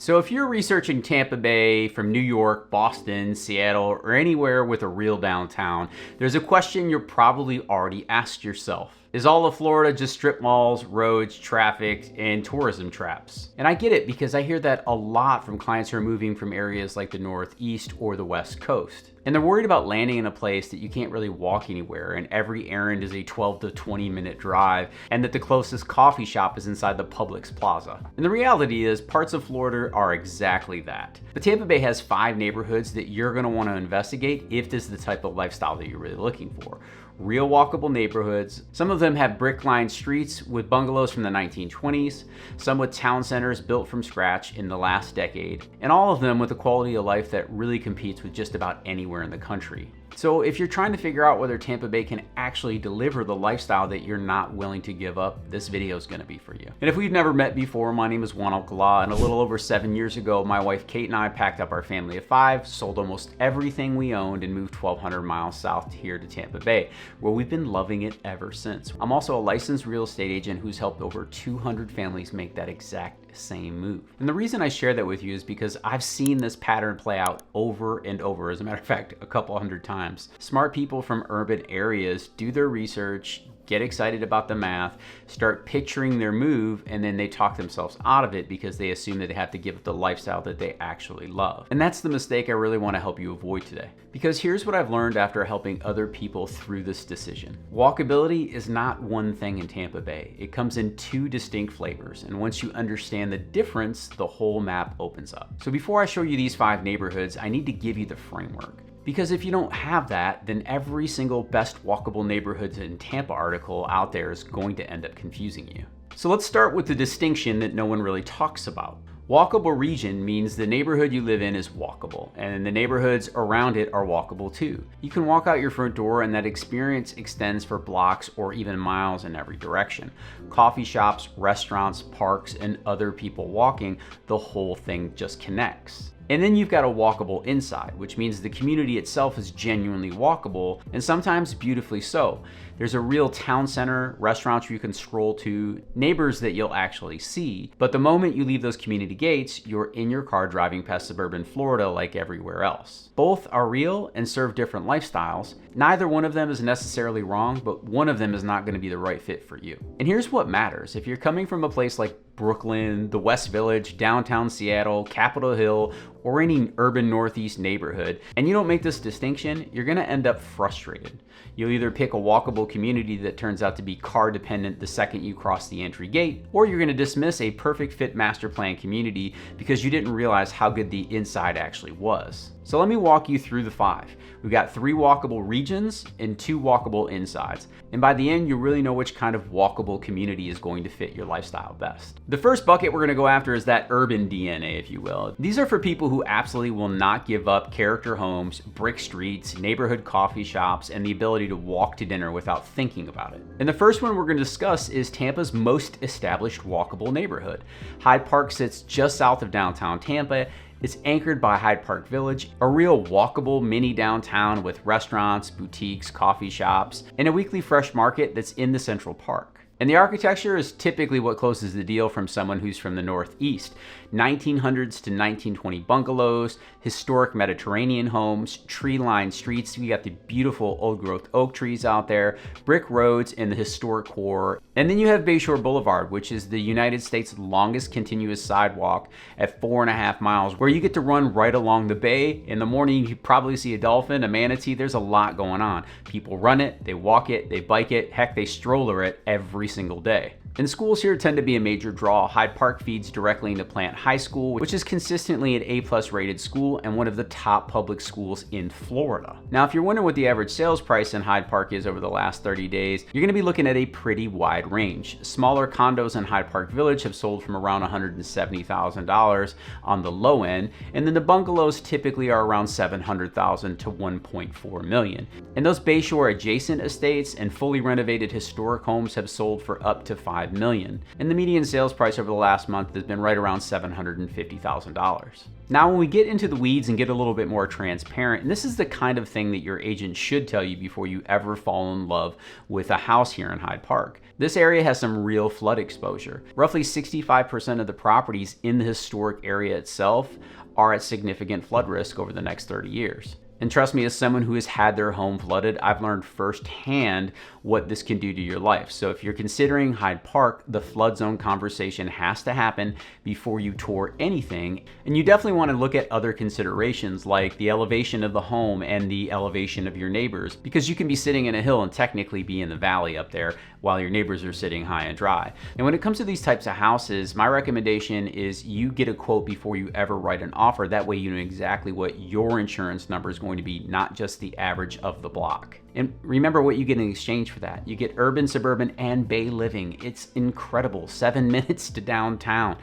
So if you're researching Tampa Bay from New York, Boston, Seattle, or anywhere with a real downtown, there's a question you're probably already asked yourself. Is all of Florida just strip malls, roads, traffic, and tourism traps? And I get it because I hear that a lot from clients who are moving from areas like the Northeast or the West Coast. And they're worried about landing in a place that you can't really walk anywhere, and every errand is a 12 to 20 minute drive, and that the closest coffee shop is inside the Publix Plaza. And the reality is, parts of Florida are exactly that. But Tampa Bay has 5 neighborhoods that you're gonna wanna investigate if this is the type of lifestyle that you're really looking for. Real walkable neighborhoods. Some of them have brick-lined streets with bungalows from the 1920s, some with town centers built from scratch in the last decade, and all of them with a quality of life that really competes with just about anywhere in the country. So if you're trying to figure out whether Tampa Bay can actually deliver the lifestyle that you're not willing to give up, this video is gonna be for you. And if we've never met before, my name is Juan Alcala, and a little over 7 years ago, my wife Kate and I packed up our family of 5, sold almost everything we owned, and moved 1,200 miles south here to Tampa Bay, where we've been loving it ever since. I'm also a licensed real estate agent who's helped over 200 families make that exact same move. And the reason I share that with you is because I've seen this pattern play out over and over. As a matter of fact, a couple hundred times. Smart people from urban areas do their research, get excited about the math, start picturing their move, and then they talk themselves out of it because they assume that they have to give up the lifestyle that they actually love. And that's the mistake I really want to help you avoid today. Because here's what I've learned after helping other people through this decision. Walkability is not one thing in Tampa Bay. It comes in 2 distinct flavors, and once you understand the difference, the whole map opens up. So before I show you these 5 neighborhoods, I need to give you the framework. Because if you don't have that, then every single best walkable neighborhoods in Tampa article out there is going to end up confusing you. So let's start with the distinction that no one really talks about. Walkable region means the neighborhood you live in is walkable, and the neighborhoods around it are walkable too. You can walk out your front door and that experience extends for blocks or even miles in every direction. Coffee shops, restaurants, parks, and other people walking, the whole thing just connects. And then you've got a walkable inside, which means the community itself is genuinely walkable, and sometimes beautifully so. There's a real town center, restaurants you can stroll to, neighbors that you'll actually see, but the moment you leave those community gates, you're in your car driving past suburban Florida like everywhere else. Both are real and serve different lifestyles. Neither one of them is necessarily wrong, but one of them is not going to be the right fit for you. And here's what matters. If you're coming from a place like Brooklyn, the West Village, downtown Seattle, Capitol Hill, or any urban Northeast neighborhood, and you don't make this distinction, you're gonna end up frustrated. You'll either pick a walkable community that turns out to be car dependent the second you cross the entry gate, or you're gonna dismiss a perfect fit master plan community because you didn't realize how good the inside actually was. So let me walk you through the 5. We've got 3 walkable regions and 2 walkable insides. And by the end, you'll really know which kind of walkable community is going to fit your lifestyle best. The first bucket we're gonna go after is that urban DNA, if you will. These are for people who absolutely will not give up character homes, brick streets, neighborhood coffee shops, and the ability to walk to dinner without thinking about it. And the first one we're gonna discuss is Tampa's most established walkable neighborhood. Hyde Park sits just south of downtown Tampa. It's anchored by Hyde Park Village, a real walkable mini downtown with restaurants, boutiques, coffee shops, and a weekly fresh market that's in the Central Park. And the architecture is typically what closes the deal from someone who's from the Northeast. 1900s to 1920 bungalows, historic Mediterranean homes, tree-lined streets. We got the beautiful old-growth oak trees out there, brick roads in the historic core. And then you have Bayshore Boulevard, which is the United States' longest continuous sidewalk at 4.5 miles, where you get to run right along the bay. In the morning, you probably see a dolphin, a manatee. There's a lot going on. People run it, they walk it, they bike it, heck, they stroller it every single day. And schools here tend to be a major draw. Hyde Park feeds directly into Plant High School, which is consistently an A+ rated school and one of the top public schools in Florida. Now, if you're wondering what the average sales price in Hyde Park is over the last 30 days, you're gonna be looking at a pretty wide range. Smaller condos in Hyde Park Village have sold from around $170,000 on the low end, and then the bungalows typically are around $700,000 to $1.4 million. And those Bayshore adjacent estates and fully renovated historic homes have sold for up to $5 $1.5 million. And the median sales price over the last month has been right around $750,000. Now, when we get into the weeds and get a little bit more transparent, and this is the kind of thing that your agent should tell you before you ever fall in love with a house here in Hyde Park. This area has some real flood exposure. Roughly 65% of the properties in the historic area itself are at significant flood risk over the next 30 years. And trust me, as someone who has had their home flooded, I've learned firsthand what this can do to your life. So if you're considering Hyde Park, the flood zone conversation has to happen before you tour anything. And you definitely want to look at other considerations like the elevation of the home and the elevation of your neighbors, because you can be sitting in a hill and technically be in the valley up there while your neighbors are sitting high and dry. And when it comes to these types of houses, my recommendation is you get a quote before you ever write an offer. That way you know exactly what your insurance number is going to be, not just the average of the block. And remember what you get in exchange for that. You get urban, suburban, and bay living. It's incredible. 7 minutes to downtown.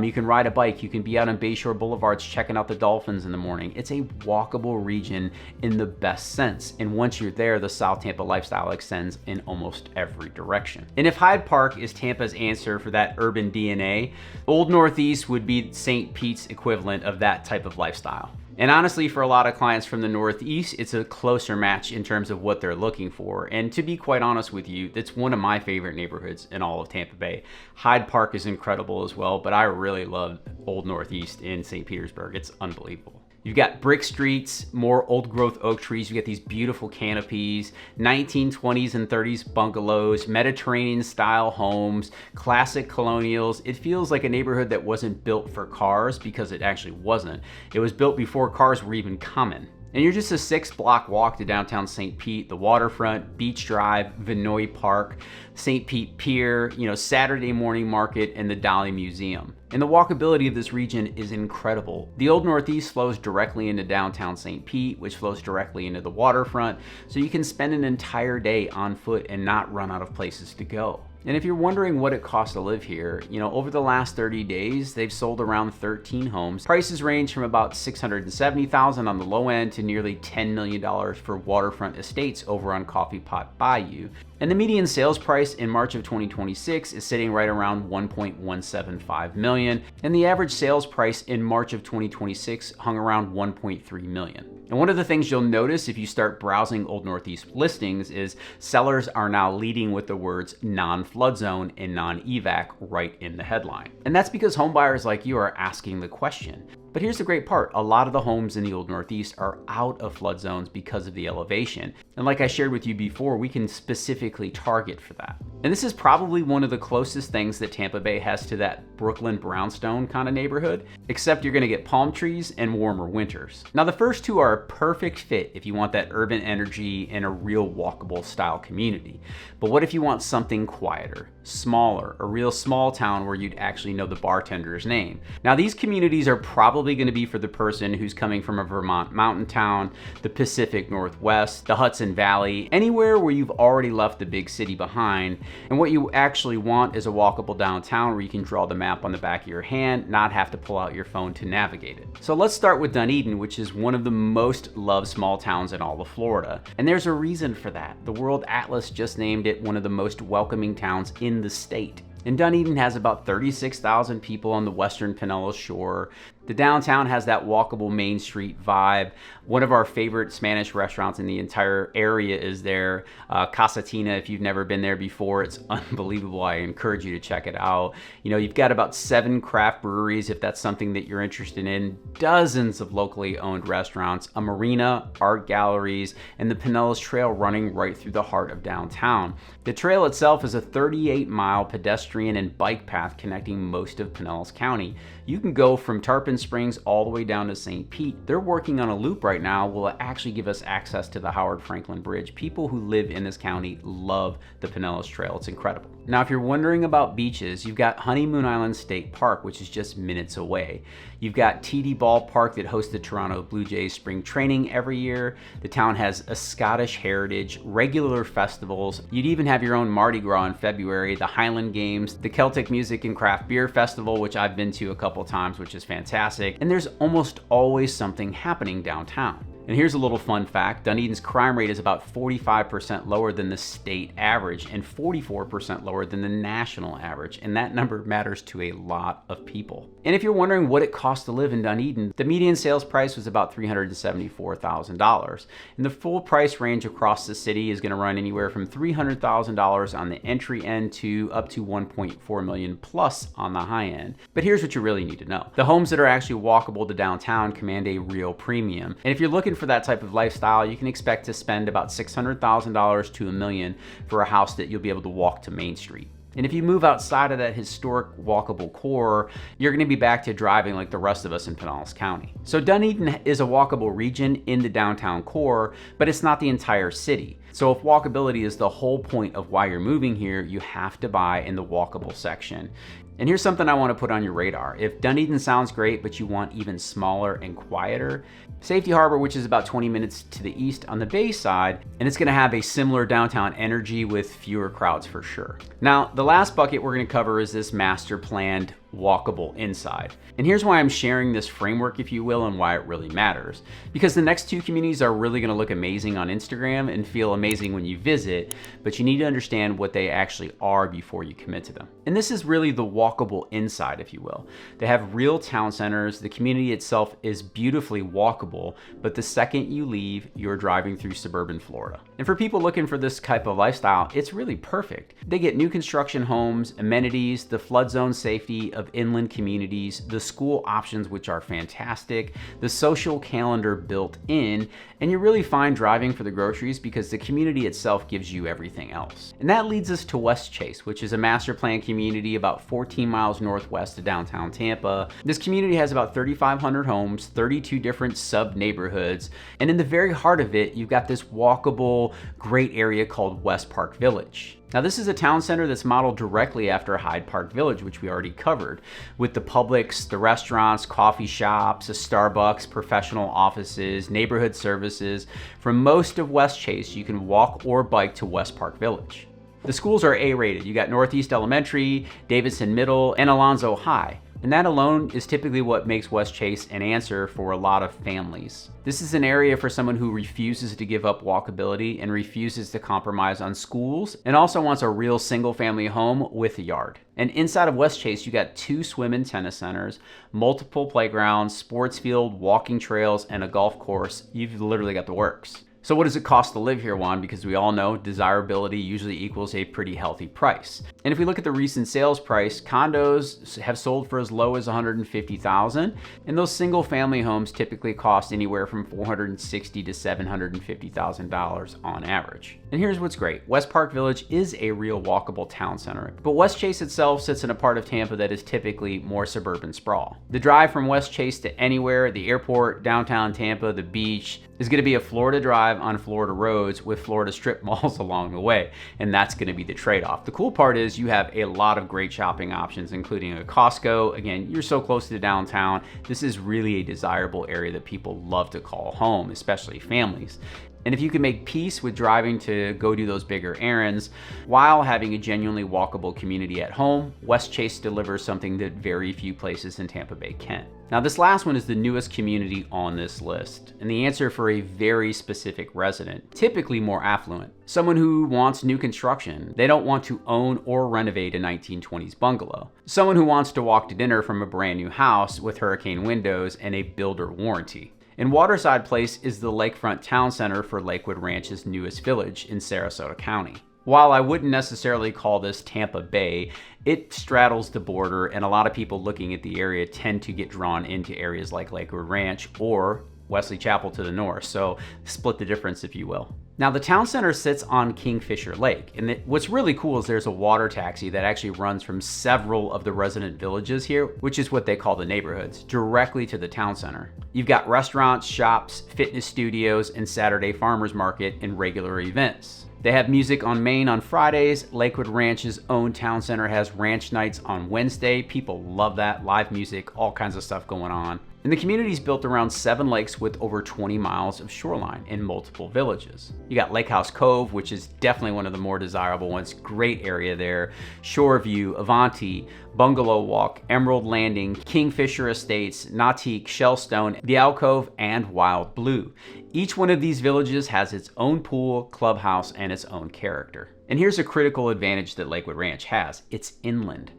You can ride a bike. You can be out on Bayshore Boulevards checking out the dolphins in the morning. It's a walkable region in the best sense. And once you're there, the South Tampa lifestyle extends in almost every direction. And if Hyde Park is Tampa's answer for that urban DNA, Old Northeast would be St. Pete's equivalent of that type of lifestyle. And honestly, for a lot of clients from the Northeast, it's a closer match in terms of what they're looking for. And to be quite honest with you, it's one of my favorite neighborhoods in all of Tampa Bay. Hyde Park is incredible as well, but I really love Old Northeast in St. Petersburg. It's unbelievable. You've got brick streets, more old growth oak trees. You get these beautiful canopies, 1920s and 30s bungalows, Mediterranean style homes, classic colonials. It feels like a neighborhood that wasn't built for cars, because it actually wasn't. It was built before cars were even common. And you're just a 6-block walk to downtown St. Pete, the waterfront, Beach Drive, Vinoy Park, St. Pete Pier, Saturday morning market, and the Dolly Museum. And the walkability of this region is incredible. The Old Northeast flows directly into downtown St. Pete, which flows directly into the waterfront, so you can spend an entire day on foot and not run out of places to go. And if you're wondering what it costs to live here, over the last 30 days, they've sold around 13 homes. Prices range from about $670,000 on the low end to nearly $10 million for waterfront estates over on Coffee Pot Bayou. And the median sales price in March of 2026 is sitting right around $1.175 million. And the average sales price in March of 2026 hung around $1.3 million. And one of the things you'll notice if you start browsing Old Northeast listings is sellers are now leading with the words non-flood zone and non-evac right in the headline. And that's because homebuyers like you are asking the question. But here's the great part. A lot of the homes in the Old Northeast are out of flood zones because of the elevation. And like I shared with you before, we can specifically target for that. And this is probably one of the closest things that Tampa Bay has to that Brooklyn brownstone kind of neighborhood, except you're gonna get palm trees and warmer winters. Now the first two are a perfect fit if you want that urban energy and a real walkable style community. But what if you want something quieter, smaller, a real small town where you'd actually know the bartender's name? Now these communities are probably going to be for the person who's coming from a Vermont mountain town, the Pacific Northwest, the Hudson Valley, anywhere where you've already left the big city behind. And what you actually want is a walkable downtown where you can draw the map on the back of your hand, not have to pull out your phone to navigate it. So let's start with Dunedin, which is one of the most loved small towns in all of Florida. And there's a reason for that. The World Atlas just named it one of the most welcoming towns in the state. And Dunedin has about 36,000 people on the western Pinellas Shore. The downtown has that walkable Main Street vibe. One of our favorite Spanish restaurants in the entire area is there, Casatina. If you've never been there before, it's unbelievable. I encourage you to check it out. You've got about 7 craft breweries if that's something that you're interested in, dozens of locally owned restaurants, a marina, art galleries, and the Pinellas Trail running right through the heart of downtown. The trail itself is a 38-mile pedestrian and bike path connecting most of Pinellas County. You can go from Tarpon Springs all the way down to St. Pete. They're working on a loop right now will actually give us access to the Howard Franklin Bridge. People who live in this county love the Pinellas Trail. It's incredible. Now, if you're wondering about beaches, you've got Honeymoon Island State Park, which is just minutes away. You've got TD Ballpark that hosts the Toronto Blue Jays spring training every year. The town has a Scottish heritage, regular festivals. You'd even have your own Mardi Gras in February, the Highland Games, the Celtic Music and Craft Beer Festival, which I've been to a couple times, which is fantastic. And there's almost always something happening downtown. And here's a little fun fact. Dunedin's crime rate is about 45% lower than the state average and 44% lower than the national average. And that number matters to a lot of people. And if you're wondering what it costs to live in Dunedin, the median sales price was about $374,000. And the full price range across the city is going to run anywhere from $300,000 on the entry end to up to $1.4 million plus on the high end. But here's what you really need to know. The homes that are actually walkable to downtown command a real premium. And if you're looking for that type of lifestyle, you can expect to spend about $600,000 to $1 million for a house that you'll be able to walk to Main Street. And if you move outside of that historic walkable core, you're going to be back to driving like the rest of us in Pinellas County. So Dunedin is a walkable region in the downtown core, but it's not the entire city. So if walkability is the whole point of why you're moving here, you have to buy in the walkable section. And here's something I want to put on your radar. If Dunedin sounds great, but you want even smaller and quieter, Safety Harbor, which is about 20 minutes to the east on the bay side, and it's going to have a similar downtown energy with fewer crowds for sure. Now, the last bucket we're going to cover is this master planned walkable inside. And here's why I'm sharing this framework, if you will, and why it really matters. Because the next two communities are really going to look amazing on Instagram and feel amazing when you visit, but you need to understand what they actually are before you commit to them. And this is really the walkable inside, if you will. They have real town centers. The community itself is beautifully walkable, but the second you leave, you're driving through suburban Florida. And for people looking for this type of lifestyle, it's really perfect. They get new construction homes, amenities, the flood zone safety of inland communities, the school options, which are fantastic, the social calendar built in, and you really find driving for the groceries because the community itself gives you everything else. And that leads us to Westchase, which is a master plan community about 14 miles northwest of downtown Tampa. This community has about 3,500 homes, 32 different sub-neighborhoods, and in the very heart of it, you've got this walkable, great area called West Park Village. Now this is a town center that's modeled directly after Hyde Park Village, which we already covered, with the Publix, the restaurants, coffee shops, a Starbucks, professional offices, neighborhood services. From most of Westchase, you can walk or bike to West Park Village. The schools are A-rated. You got Northeast Elementary, Davidson Middle, and Alonzo High. And that alone is typically what makes Westchase an answer for a lot of families. This is an area for someone who refuses to give up walkability and refuses to compromise on schools, and also wants a real single family home with a yard. And inside of Westchase, you got 2 swim and tennis centers, multiple playgrounds, sports field, walking trails, and a golf course. You've literally got the works. So what does it cost to live here, Juan? Because we all know desirability usually equals a pretty healthy price. And if we look at the recent sales price, condos have sold for as low as $150,000, and those single family homes typically cost anywhere from $460,000 to $750,000 on average. And here's what's great. West Park Village is a real walkable town center, but Westchase itself sits in a part of Tampa that is typically more suburban sprawl. The drive from Westchase to anywhere, the airport, downtown Tampa, the beach, is going to be a Florida drive on Florida roads with Florida strip malls along the way, and that's going to be the trade-off. The cool part is you have a lot of great shopping options, including a Costco. Again, you're so close to downtown. This is really a desirable area that people love to call home, especially families. And if you can make peace with driving to go do those bigger errands while having a genuinely walkable community at home, Westchase delivers something that very few places in Tampa Bay can. Now this last one is the newest community on this list, and the answer for a very specific resident, typically more affluent. Someone who wants new construction. They don't want to own or renovate a 1920s bungalow. Someone who wants to walk to dinner from a brand new house with hurricane windows and a builder warranty. And Waterside Place is the lakefront town center for Lakewood Ranch's newest village in Sarasota County. While I wouldn't necessarily call this Tampa Bay, it straddles the border, and a lot of people looking at the area tend to get drawn into areas like Lakewood Ranch or Wesley Chapel to the north, so split the difference, if you will. Now the town center sits on Kingfisher Lake, and what's really cool is there's a water taxi that actually runs from several of the resident villages here, which is what they call the neighborhoods, directly to the town center. You've got restaurants, shops, fitness studios, and Saturday farmers market and regular events. They have music on Main on Fridays. Lakewood Ranch's own town center has ranch nights on Wednesday. People love that, live music, all kinds of stuff going on. And the community is built around 7 lakes with over 20 miles of shoreline in multiple villages. You got Lake House Cove, which is definitely one of the more desirable ones. Great area there. Shoreview, Avanti, Bungalow Walk, Emerald Landing, Kingfisher Estates, Nautique, Shellstone, The Alcove, and Wild Blue. Each one of these villages has its own pool, clubhouse, and its own character. And here's a critical advantage that Lakewood Ranch has. It's inland.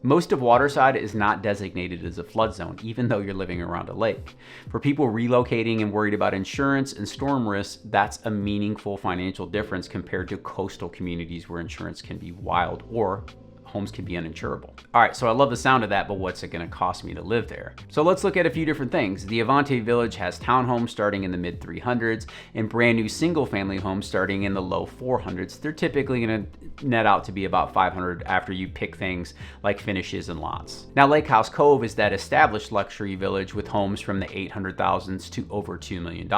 Most of Waterside is not designated as a flood zone, even though you're living around a lake. For people relocating and worried about insurance and storm risks, that's a meaningful financial difference compared to coastal communities where insurance can be wild or homes can be uninsurable. All right, so I love the sound of that, but what's it gonna cost me to live there? So let's look at a few different things. The Avanti Village has townhomes starting in the mid 300s and brand new single family homes starting in the low 400s. They're typically gonna net out to be about 500 after you pick things like finishes and lots. Now Lake House Cove is that established luxury village with homes from the 800,000s to over $2 million.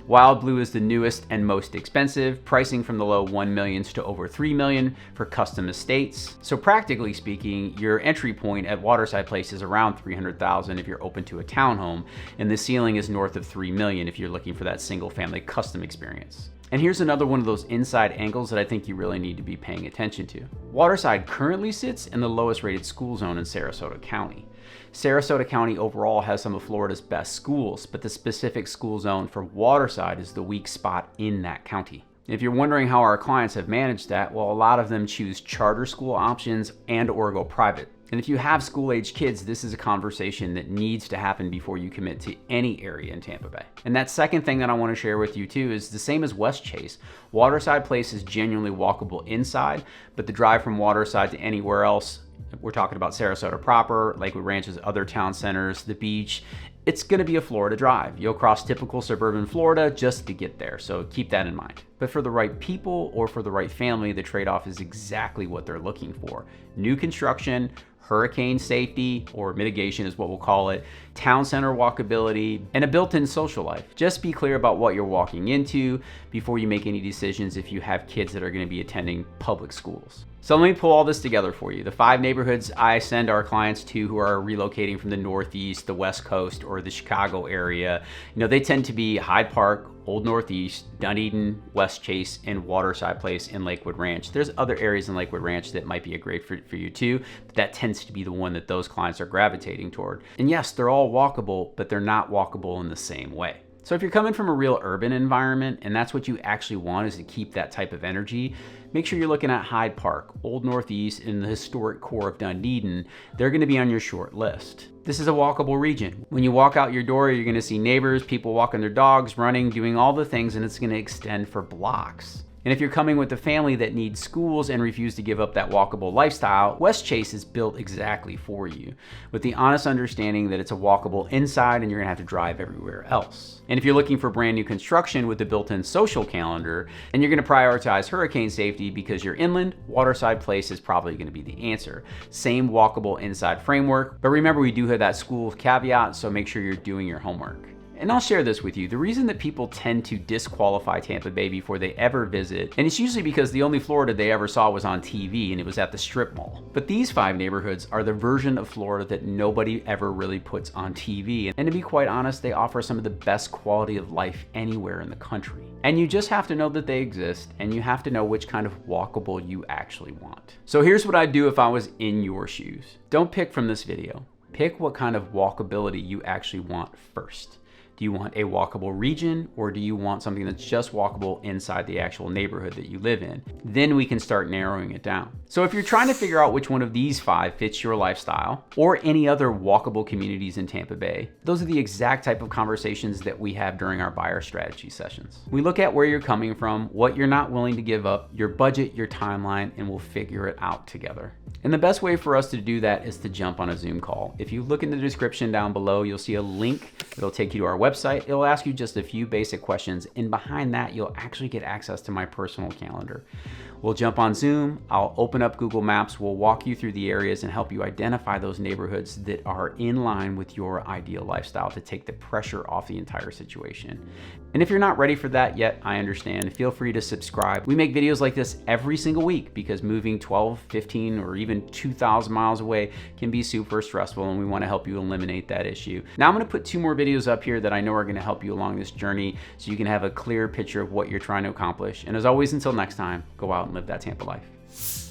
Wild Blue is the newest and most expensive, pricing from the low $1 million to over $3 million for custom estates. So practically speaking, your entry point at Waterside Place is around $300,000 if you're open to a townhome, and the ceiling is north of $3 million if you're looking for that single family custom experience. And here's another one of those inside angles that I think you really need to be paying attention to. Waterside currently sits in the lowest rated school zone in Sarasota County. Sarasota County overall has some of Florida's best schools, but the specific school zone for Waterside is the weak spot in that county. If you're wondering how our clients have managed that, well, a lot of them choose charter school options and or go private. And if you have school-age kids, this is a conversation that needs to happen before you commit to any area in Tampa Bay. And that second thing that I want to share with you too is the same as Westchase. Waterside Place is genuinely walkable inside, but the drive from Waterside to anywhere else, we're talking about Sarasota proper, Lakewood Ranch's other town centers, the beach, it's gonna be a Florida drive. You'll cross typical suburban Florida just to get there, so keep that in mind. But for the right people or for the right family, the trade-off is exactly what they're looking for. New construction, hurricane safety, or mitigation is what we'll call it, town center walkability, and a built-in social life. Just be clear about what you're walking into before you make any decisions if you have kids that are gonna be attending public schools. So let me pull all this together for you. The 5 neighborhoods I send our clients to who are relocating from the Northeast, the West Coast, or the Chicago area, they tend to be Hyde Park, Old Northeast, Dunedin, Westchase, and Waterside Place in Lakewood Ranch. There's other areas in Lakewood Ranch that might be a great fit for you too, but that tends to be the one that those clients are gravitating toward. And yes, they're all walkable, but they're not walkable in the same way. So if you're coming from a real urban environment and that's what you actually want is to keep that type of energy, make sure you're looking at Hyde Park, Old Northeast, and the historic core of Dunedin. They're gonna be on your short list. This is a walkable region. When you walk out your door, you're gonna see neighbors, people walking their dogs, running, doing all the things, and it's gonna extend for blocks. And if you're coming with a family that needs schools and refuse to give up that walkable lifestyle, Westchase is built exactly for you, with the honest understanding that it's a walkable inside and you're gonna have to drive everywhere else. And if you're looking for brand new construction with the built-in social calendar, and you're gonna prioritize hurricane safety because you're inland, Waterside Place is probably gonna be the answer. Same walkable inside framework, but remember we do have that school caveat, so make sure you're doing your homework. And I'll share this with you. The reason that people tend to disqualify Tampa Bay before they ever visit, and it's usually because the only Florida they ever saw was on TV and it was at the strip mall. But these 5 neighborhoods are the version of Florida that nobody ever really puts on TV. And to be quite honest, they offer some of the best quality of life anywhere in the country. And you just have to know that they exist, and you have to know which kind of walkable you actually want. So here's what I'd do if I was in your shoes. Don't pick from this video. Pick what kind of walkability you actually want first. Do you want a walkable region, or do you want something that's just walkable inside the actual neighborhood that you live in? Then we can start narrowing it down. So if you're trying to figure out which one of these 5 fits your lifestyle, or any other walkable communities in Tampa Bay, those are the exact type of conversations that we have during our buyer strategy sessions. We look at where you're coming from, what you're not willing to give up, your budget, your timeline, and we'll figure it out together. And the best way for us to do that is to jump on a Zoom call. If you look in the description down below, you'll see a link It'll take you to our website. It'll ask you just a few basic questions, and behind that, you'll actually get access to my personal calendar. We'll jump on Zoom, I'll open up Google Maps, we'll walk you through the areas and help you identify those neighborhoods that are in line with your ideal lifestyle to take the pressure off the entire situation. And if you're not ready for that yet, I understand. Feel free to subscribe. We make videos like this every single week because moving 12, 15, or even 2,000 miles away can be super stressful, and we want to help you eliminate that issue. Now I'm going to put 2 more videos up here that I know are going to help you along this journey so you can have a clear picture of what you're trying to accomplish. And as always, until next time, go out and live that Tampa life.